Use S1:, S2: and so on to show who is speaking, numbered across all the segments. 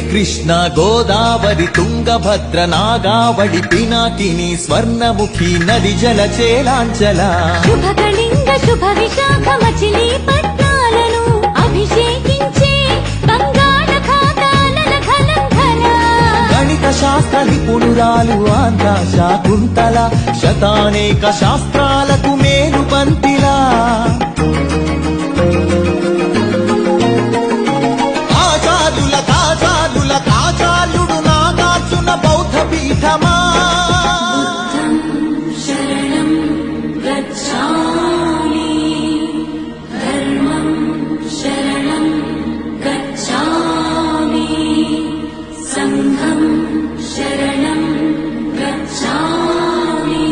S1: కృష్ణ గోదావరి తుంగభద్ర నాగావళి పినాకిని స్వర్ణముఖి నది జల చేలాంచల
S2: శుభకళింగ శుభ విశాఖ మచిలీపట్నాలను అభిషేకించే బంగాళాఖాతాల ఖలంఘన
S1: గణిత శాస్త్ర నిపుణురాలు ఆంధ్ర శాకుంతల శతానేక శాస్త్రాలకు మేలు పంతిలా ఆచార్యుడు నాగార్జున బౌద్ధ పీఠమా
S2: శరణం గచ్ఛామి ధర్మం శరణం గచ్ఛామి సంఘం శరణం గచ్ఛామి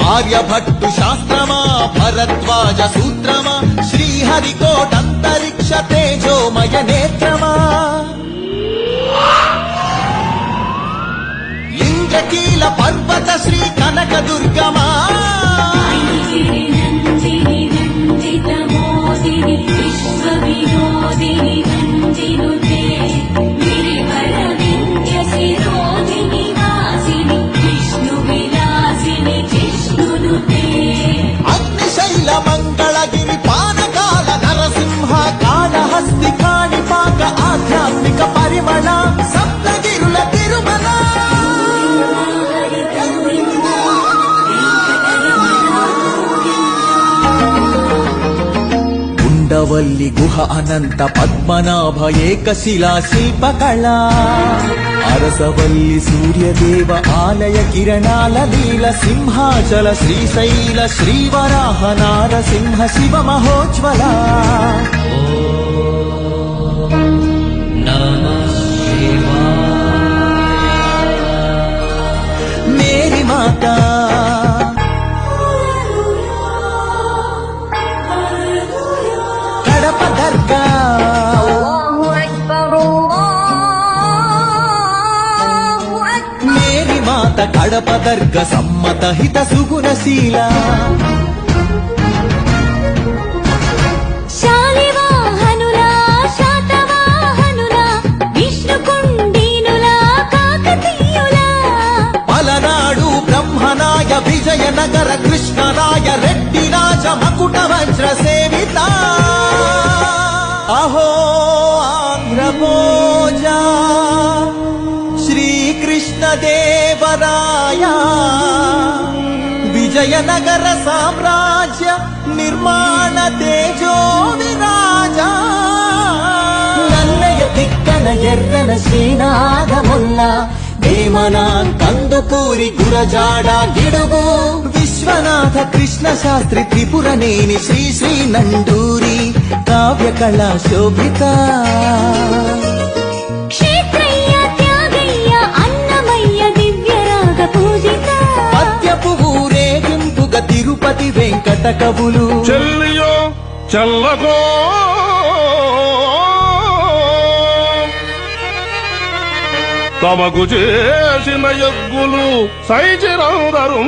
S1: ఆర్యభట్టు శాస్త్రమా భరద్వాజ సూత్రమా శ్రీహరికోటంతరిక్ష తేజోమయ నేత్రమా ఇంద్రకీల పర్వత శ్రీ కనక దుర్గమా
S2: నందిని నందిత మోదిని విశ్వ వినోదిని నందినుతే గిరివర వింధ్య శిరోదిని వాసిని విష్ణు విలాసిని జిష్ణునుతే
S1: అగ్నిశైల మంగళగిరి పానకాల నరసింహ కాళహస్తి కాణిపాక ఆధ్యాత్మిక పరిమళ సప్తగిరుల తిరుమల ఉండవల్లి గుహ అనంత పద్మనాభ ఏకశిలా శిల్పకళ అరసవల్లి సూర్యదేవ ఆలయ కిరణాల లీల సింహాచల శ్రీశైల శ్రీవరాహ నారసింహ శివ మహోజ్వల మేరీ మాతా కడప దర్గా మేరీ మాత కడప దర్గ సమ్మత హిత సుగుణశీల
S2: శాలివాహనులా శాతవాహనులా విష్ణుకుండినులా కాకతీయులా
S1: పలనాడు బ్రహ్మనాయ విజయనగర కృష్ణరాయ రెడ్డి రాజ మకుట వజ్ర సేవిత అహో ఆంధ్రభోజ శ్రీకృష్ణ దేవరాయ విజయనగర సామ్రాజ్య నిర్మాణ తేజో విరాజ నన్నయ తిక్కన ఎర్రన శ్రీనాథముల్ల వేమనాన్ కందుకూరి గురజాడ గిడుగు విశ్వనాథ కృష్ణ శాస్త్రి త్రిపురనేని శ్రీ శ్రీ నండూరి కావ్య కళా శోభిత
S2: క్షేత్రయ్య త్యాగయ్య అన్నమయ్య దివ్యరాగ పూజిత
S1: పద్యపు ఊరేగింపుగా తిరుపతి వెంకట కవులు
S3: చెల్లియో చల్లగో తమకు చేసిన యజ్ఞులు సైచిరందరు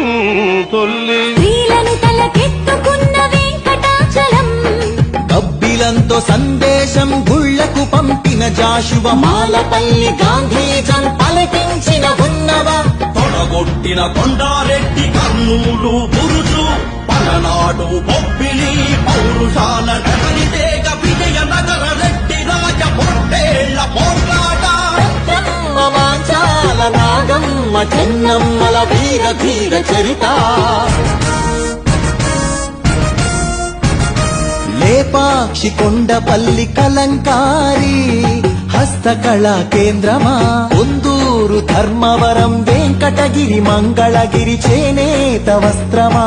S3: తొల్లి
S2: స్త్రీలను తలకెత్తుకున్న వెంకటాచలం
S1: గబ్బిలంతో సందేశం గుళ్లకు పంపిన జాషువ మాలపల్లి గాంధీజం పలికించిన ఉన్నవ
S4: తొడగొట్టిన కొండారెడ్డి కర్నూలు బురుజు పలనాడు బొబ్బిలి పౌరుషాల నగరిదేగ విజయనగర రెడ్డి రాజ పొట్టేళ్ల పోట్లాట
S1: మాంచాల నాగమ్మ చెన్నమ్మల వీర ధీర చరిత లేపాక్షి కొండపల్లి కలంకారి హస్తకళా కేంద్రమా కొందూరు ధర్మవరం వెంకటగిరి మంగళగిరి చేనేత వస్త్రమా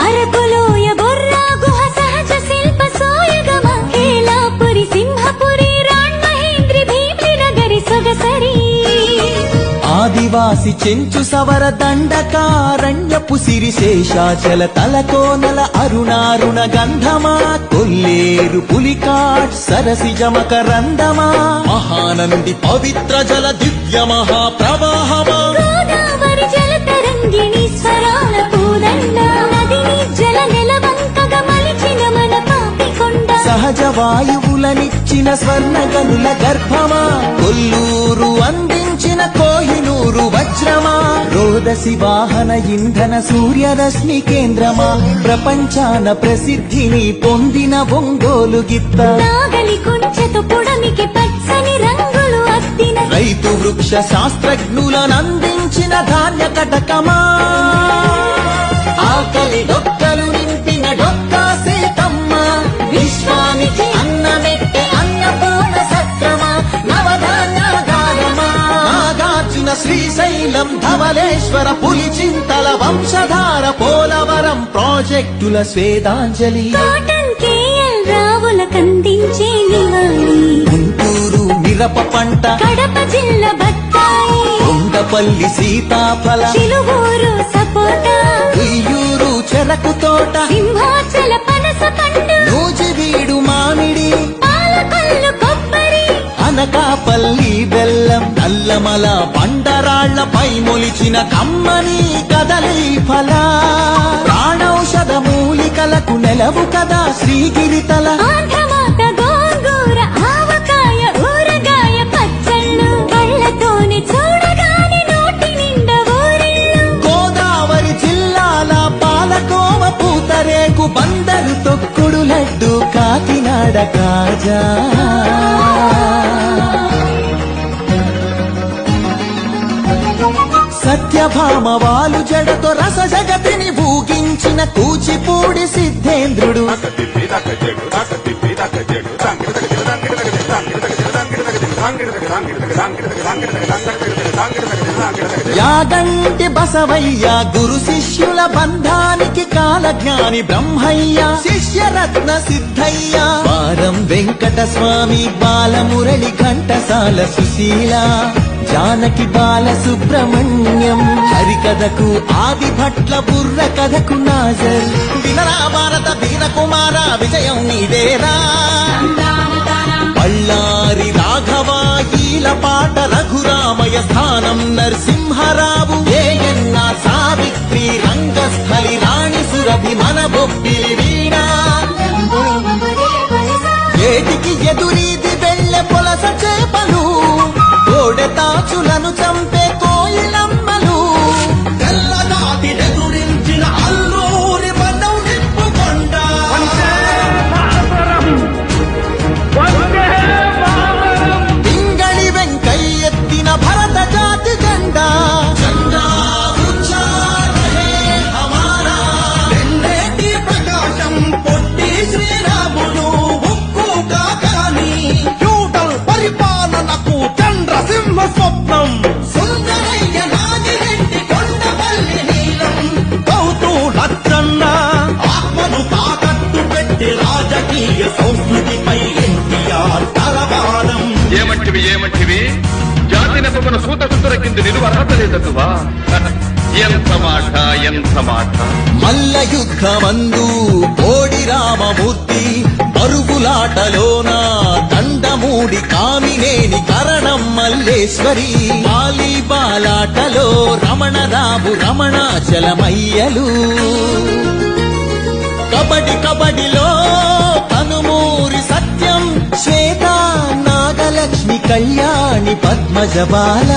S2: అరకులోయ బొర్రా గుహ సహజ శిల్ప సోయగమ హేలాపురి సింహపురి రాణ్మహేంద్రి భీమ్లి నగరి సొగసరి
S1: ఆదివాసి చెంచు సవర దండకారణ్యపు సిరి శేషాచల తలకోనల అరుణారుణ గంధమా కొల్లేరు పులికాట్ సరసిజ మకరందమా మహానంది పవిత్ర జల దివ్య మహాప్రవాహమా
S2: గోదావరి జల తరంగిణి స్వరాల పూదండ
S1: సహజ వాయువులనిచ్చిన స్వర్ణ గనుల గర్భమా కొల్లూరు అందించిన కోహినూరు వజ్రమా రోదసి వాహన ఇంధన సూర్యరశ్మి కేంద్రమా ప్రపంచాన ప్రసిద్ధిని పొందిన ఒంగోలు గిత్త
S2: నాగలి కుంచెతో పొడమికి పచ్చని రంగులు అద్దిన
S1: రైతు వృక్ష శాస్త్రజ్ఞులనందించిన ధాన్య కటకమా ఆకలి డొక్కలు నింపిన డొక్కా సీతమ్మ విశ్వానికి అన్నమెట్టే అన్నపూర్ణ సత్రమా నవధాన్యాగారమా నాగార్జున శ్రీశైలం ధవలేశ్వర పులిచింతల వంశధార పోలవరం ప్రాజెక్టుల స్వేదాంజలి
S2: కాటన్ కేఎల్ రావుల కందించే నివాళి
S1: గుంటూరు మిరప పంట
S2: కడప జిల్లా బత్తాయి
S1: కొండపల్లి సీతాఫల
S2: చిలువూరు సపోటా
S1: ఉయ్యూరు చెరకు తోట
S2: సింహాచల పనస పండు
S1: నూజివీడు మామిడి
S2: పాలకొల్లు కొబ్బరి
S1: అనకాపల్లి బెల్లం నల్లమల బండరాళ్లపై మొలిచిన కమ్మని కదలి ఫల ప్రాణౌషధ మూలికలకు నెలవు కదా శ్రీగిరితల
S2: ఆంధ్రమాత గోంగూర ఆవకాయ ఊరగాయ పచ్చళ్ళు కళ్ళతోనే చూడగానే నోటి నిండా ఊరిళ్ళు
S1: గోదావరి జిల్లాల పాలకోమ పూతరేకు బందరు తొక్కుడు లడ్డు కాకినాడ కాజా సత్యభామ వాలు జడతో రస జగతిని భూగించిన కూచిపూడి సిద్ధేంద్రుడు యాగంటి బసవయ్య గురు శిష్యుల బంధానికి కాలజ్ఞాని బ్రహ్మయ్య శిష్యరత్న సిద్ధయ్య వారం వెంకట స్వామి బాలమురళి ఘంటసాల సుశీల జానకి బాల సుబ్రహ్మణ్యం హరికథకు ఆది భట్ల బుర్ర కథకు నాజర్ వినరా భారత వీర కుమార విజయం నీదేరా బళ్ళారి రాఘవాయీల పాట రఘురామయ స్థానం నరసింహరావు ఏయన్న సావిత్రి రంగస్థలి రాణి సురభి మన బొబ్బిలి వీణా ఏటికి ఎదురీది వెళ్ళె పొలస చేపలు కోడెతాచులను చంపే కోయిలమ్మలు
S4: తెల్లనాటి ఎదురించిన అల్లూరి మనం నిప్పుకొండ
S1: పింగళి వెంకయ్యెత్తిన భరత జాతి జెండా జెండా ఊంచా రహే హమారా
S4: వెన్నేటి ప్రకాశం పొట్టి శ్రీరాములు ఉక్కు కాకాని ఫ్యూడల్ పరిపాలనకు చంద్రసింహ స్వప్నం సుందరయ్య నాగిరెడ్డి కొండపల్లి నీలం గౌతు లచ్చన్న ఆత్మను తాకట్టు పెట్టి రాజకీయ సంస్కృతిపై ఎన్టీఆర్ తలవారం
S5: ఏమంటివి జాతి నెపమున సూత సుతుర కింద నిలువ అర్హత లేదటువా ఎంత మాట
S1: మల్ల యుద్ధమందు కోడి రామమూర్తి పరుగులాటలోన దండమూడి కామినేని కరణం మల్లేశ్వరి వాలీబాలాటలో రమణరావు రమణాచలమయ్యలు కబడిలో కనుమూరి సత్యం శ్వేత నాగలక్ష్మి కళ్యాణి పద్మజబాల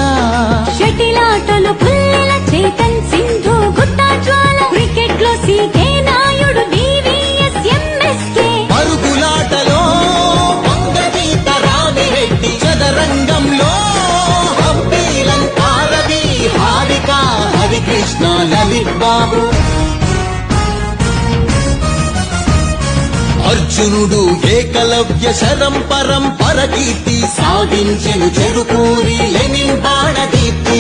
S2: షటిలాటలు పుల్లెల చేతన్ సింధు గుత్తా జ్వాల క్రికెట్ లో సీకే నాయుడు డివిఎస్ ఎంఎస్కే
S1: పరుగులాటలో వంగగీత రామిరెడ్డి చదరంగంలో హంపీలంకారవి హారిక హరికృష్ణ లలిత్ బాబు అర్జునుడు ఏకలవ్య శరం పరంపర కీర్తి సాధించెను చెరుకూరి లెనిన్ బాణదీప్తి